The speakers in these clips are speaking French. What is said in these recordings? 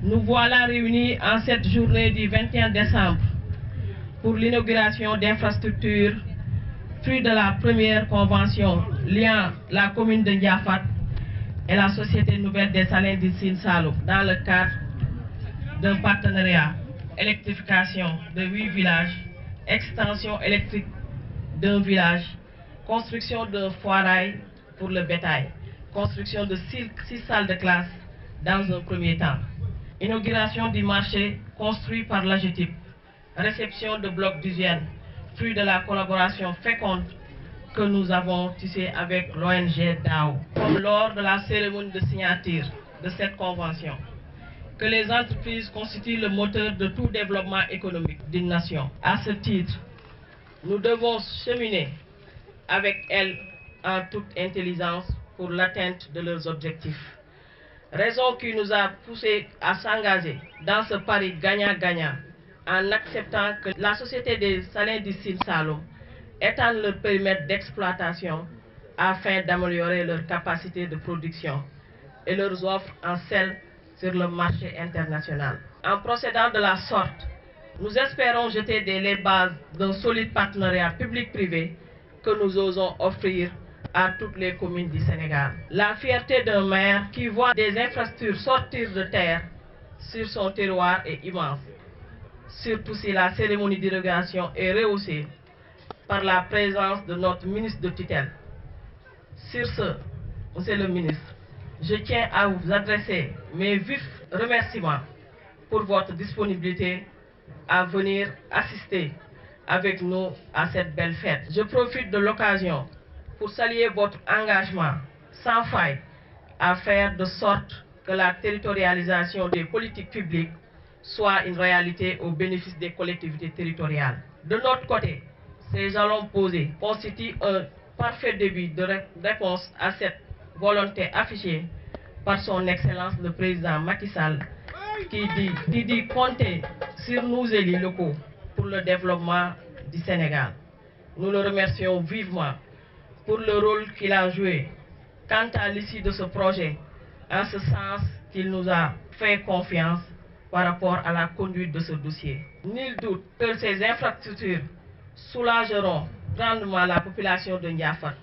Nous voilà réunis en cette journée du 21 décembre pour l'inauguration d'infrastructures, fruit de la première convention liant la commune de Ndiafat et la Société Nouvelle des Salins du Sine Saloum dans le cadre d'un partenariat, électrification de 8 villages, extension électrique d'un village, construction d'un foirail pour le bétail, construction de 6 salles de classe dans un premier temps, inauguration du marché construit par l'AGETIP, réception de blocs d'hygiène, fruit de la collaboration féconde que nous avons tissée avec l'ONG DAO, comme lors de la cérémonie de signature de cette convention, que les entreprises constituent le moteur de tout développement économique d'une nation. À ce titre, nous devons cheminer avec elles en toute intelligence pour l'atteinte de leurs objectifs. Raison qui nous a poussé à s'engager dans ce pari gagnant-gagnant en acceptant que la Société des Salins du Sine Saloum étende leur périmètre d'exploitation afin d'améliorer leur capacité de production et leurs offres en sel sur le marché international. En procédant de la sorte, nous espérons jeter les bases d'un solide partenariat public-privé que nous osons offrir à toutes les communes du Sénégal. La fierté d'un maire qui voit des infrastructures sortir de terre sur son terroir est immense, surtout si la cérémonie d'inauguration est rehaussée par la présence de notre ministre de tutelle. Sur ce, Monsieur le ministre, je tiens à vous adresser mes vifs remerciements pour votre disponibilité à venir assister avec nous à cette belle fête. Je profite de l'occasion pour saluer votre engagement sans faille à faire de sorte que la territorialisation des politiques publiques soit une réalité au bénéfice des collectivités territoriales. De notre côté, ces jalons posés constituent un parfait début de réponse à cette volonté affichée par son Excellence le Président Macky Sall qui dit compter sur nous élus locaux pour le développement du Sénégal. Nous le remercions vivement pour le rôle qu'il a joué quant à l'issue de ce projet, en ce sens qu'il nous a fait confiance par rapport à la conduite de ce dossier. Nul doute que ces infrastructures soulageront grandement la population de Ndiafat,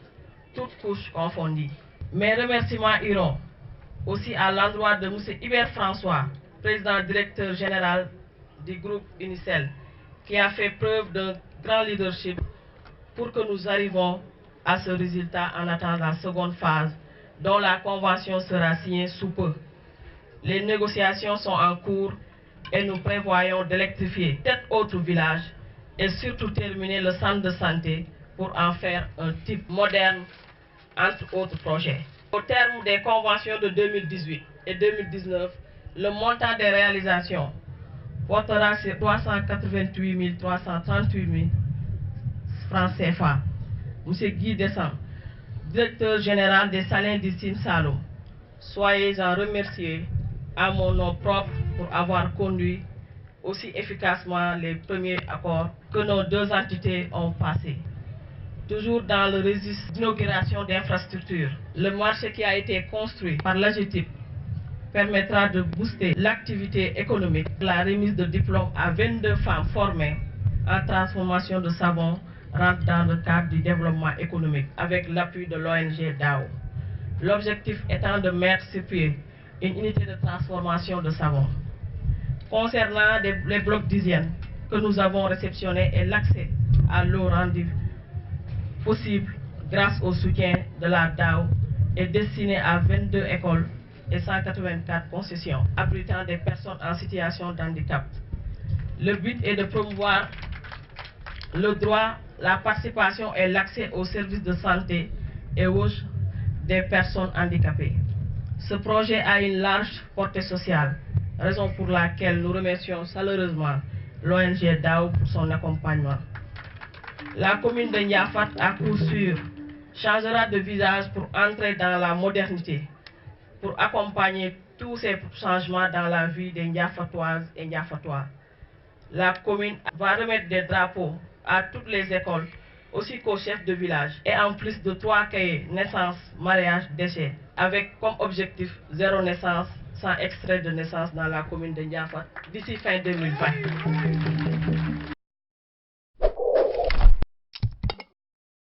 toutes couches confondues. Mes remerciements iront aussi à l'endroit de M. Hubert François, président directeur général du groupe Unicel, qui a fait preuve d'un grand leadership pour que nous arrivions à ce résultat en attendant la seconde phase, dont la convention sera signée sous peu. Les négociations sont en cours et nous prévoyons d'électrifier 7 autres villages et surtout terminer le centre de santé pour en faire un type moderne, entre autres projets. Au terme des conventions de 2018 et 2019, le montant des réalisations portera sur 388 338 francs CFA. M. Guy Descamps, directeur général des Salins du Sine Saloum, soyez-en remerciés à mon nom propre pour avoir conduit aussi efficacement les premiers accords que nos deux entités ont passés. Toujours dans le registre d'inauguration d'infrastructures, le marché qui a été construit par l'AGETIP permettra de booster l'activité économique. La remise de diplômes à 22 femmes formées en transformation de savon rentre dans le cadre du développement économique avec l'appui de l'ONG DAO. L'objectif étant de mettre sur pied une unité de transformation de savon. Concernant les blocs d'hygiène que nous avons réceptionnés et l'accès à l'eau rendue possible grâce au soutien de la DAO est destiné à 22 écoles et 184 concessions abritant des personnes en situation de handicap. Le but est de promouvoir le droit, la participation et l'accès aux services de santé et aux des personnes handicapées. Ce projet a une large portée sociale, raison pour laquelle nous remercions chaleureusement l'ONG DAO pour son accompagnement. La commune de Ndiafat, à coup sûr, changera de visage pour entrer dans la modernité, pour accompagner tous ces changements dans la vie des Ndiafatoises et Ndiafatois. La commune va remettre des drapeaux à toutes les écoles, aussi qu'aux chefs de village, et en plus de 3 cahiers naissance, mariage, décès, avec comme objectif 0 naissance, sans extrait de naissance dans la commune de Ndiafat d'ici fin 2020.